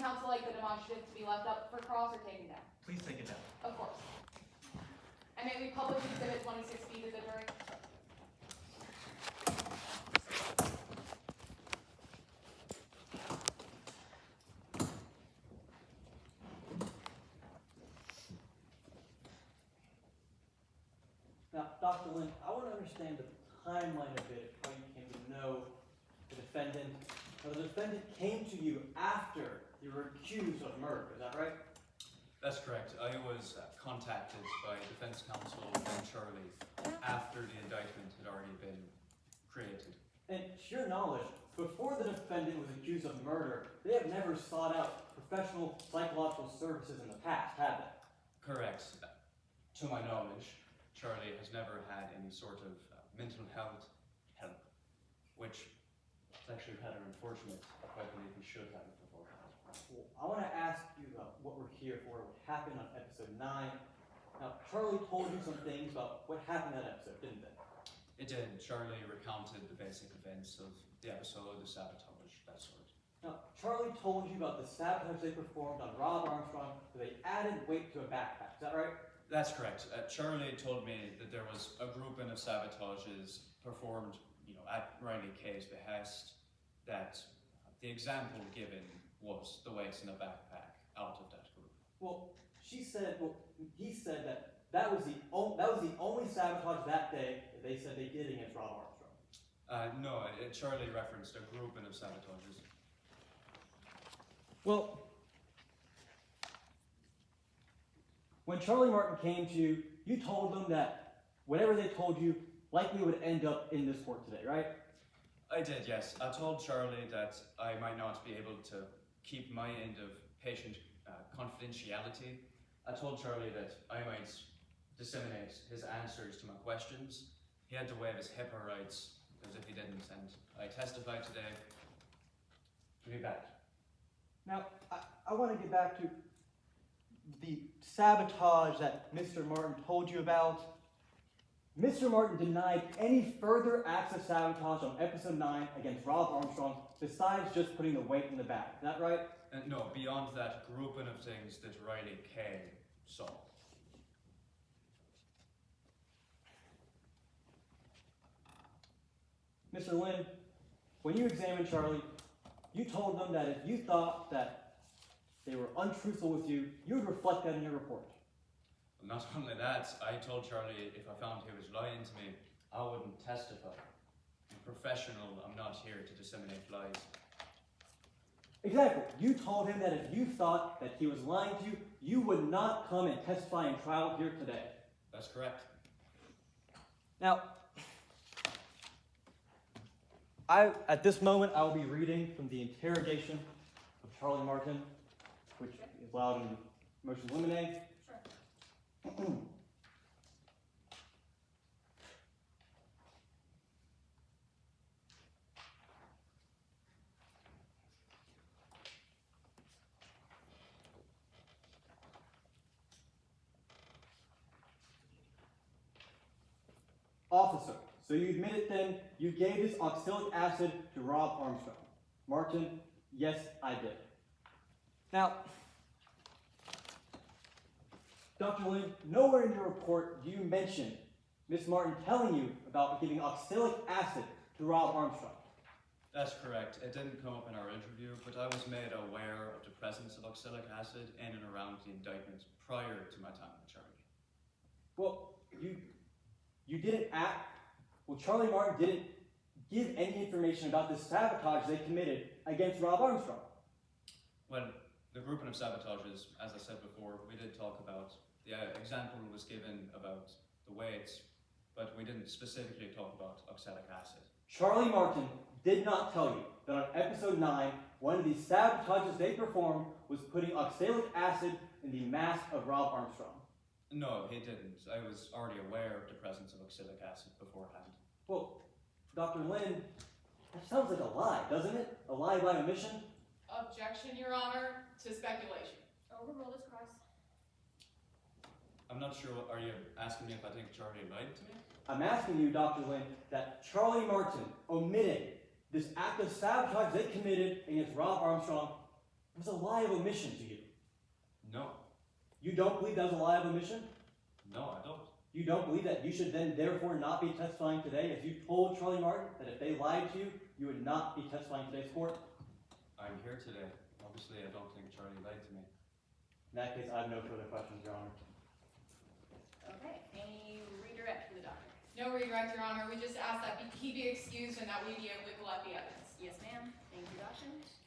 counsel like the demonstrative to be left up for cross or taken down? Please take it down. Of course. And may we publish Exhibit 26B to the jury? Now, Dr. Lynn, I want to understand the timeline a bit of how you came to know the defendant. Now, the defendant came to you after you were accused of murder, is that right? That's correct. I was contacted by defense counsel and Charlie after the indictment had already been created. And to your knowledge, before the defendant was accused of murder, they have never sought out professional psychological services in the past, have they? Correct. To my knowledge, Charlie has never had any sort of mental health help, which is actually rather unfortunate. I believe he should have it beforehand. Well, I want to ask you about what we're here for, what happened on episode 9. Now, Charlie told you some things about what happened in that episode, didn't they? It did. Charlie recounted the basic events of the episode, the sabotage, that sort. Now, Charlie told you about the sabotage they performed on Rob Armstrong, where they added weight to a backpack, is that right? That's correct. Charlie told me that there was a grouping of sabotages performed, at Riley Kay's behest, that the example given was the weights in a backpack out of that group. Well, he said that was the only sabotage that day that they said they did against Rob Armstrong. No, Charlie referenced a grouping of sabotages. Well, when Charlie Martin came to you, you told them that whatever they told you likely would end up in this court today, right? I did, yes. I told Charlie that I might not be able to keep my end of patient confidentiality. I told Charlie that I might disseminate his answers to my questions. He had to waive his HIPAA rights, because if he didn't, and I testified today to be bad. Now, I want to get back to the sabotage that Mr. Martin told you about. Mr. Martin denied any further acts of sabotage on episode 9 against Rob Armstrong besides just putting the weight in the bag. Is that right? No, beyond that grouping of things that Riley Kay saw. Mr. Lynn, when you examined Charlie, you told them that if you thought that they were untruthful with you, you would reflect that in your report. Not only that, I told Charlie if I found he was lying to me, I wouldn't testify. I'm professional, I'm not here to disseminate lies. Exactly. You told him that if you thought that he was lying to you, you would not come and testify in trial here today. That's correct. Now, at this moment, I will be reading from the interrogation of Charlie Martin, which is allowed in motion limine. Sure. Officer, so you admit it then, you gave this oxalic acid to Rob Armstrong. Martin, yes, I did. Now, Dr. Lynn, nowhere in your report do you mention Miss Martin telling you about giving oxalic acid to Rob Armstrong. That's correct. It didn't come up in our interview, but I was made aware of the presence of oxalic acid in and around the indictment prior to my time with Charlie. Well, you didn't act. Well, Charlie Martin didn't give any information about the sabotage they committed against Rob Armstrong. Well, the grouping of sabotages, as I said before, we did talk about, the example was given about the weights, but we didn't specifically talk about oxalic acid. Charlie Martin did not tell you that on episode 9, one of the sabotages they performed was putting oxalic acid in the mask of Rob Armstrong. No, he didn't. I was already aware of the presence of oxalic acid beforehand. Well, Dr. Lynn, that sounds like a lie, doesn't it? A lie by omission? Objection, Your Honor, to speculation. Overrule this cross. I'm not sure, are you asking me if I think Charlie lied to me? I'm asking you, Dr. Lynn, that Charlie Martin omitted this act of sabotage they committed against Rob Armstrong It was a lie of omission to you. No, You don't believe that was a lie of omission? no, I don't. You don't believe that you should then therefore not be testifying today, as you told Charlie Martin that if they lied to you, you would not be testifying in today's court? I'm here today. Obviously, I don't think Charlie lied to me. In that case, I have no further questions, Your Honor. Okay, any redirect for the doctor? No redirect, Your Honor. We just ask that he be excused and that we be able to collect the evidence. Yes, ma'am. Thank you, Dachshund.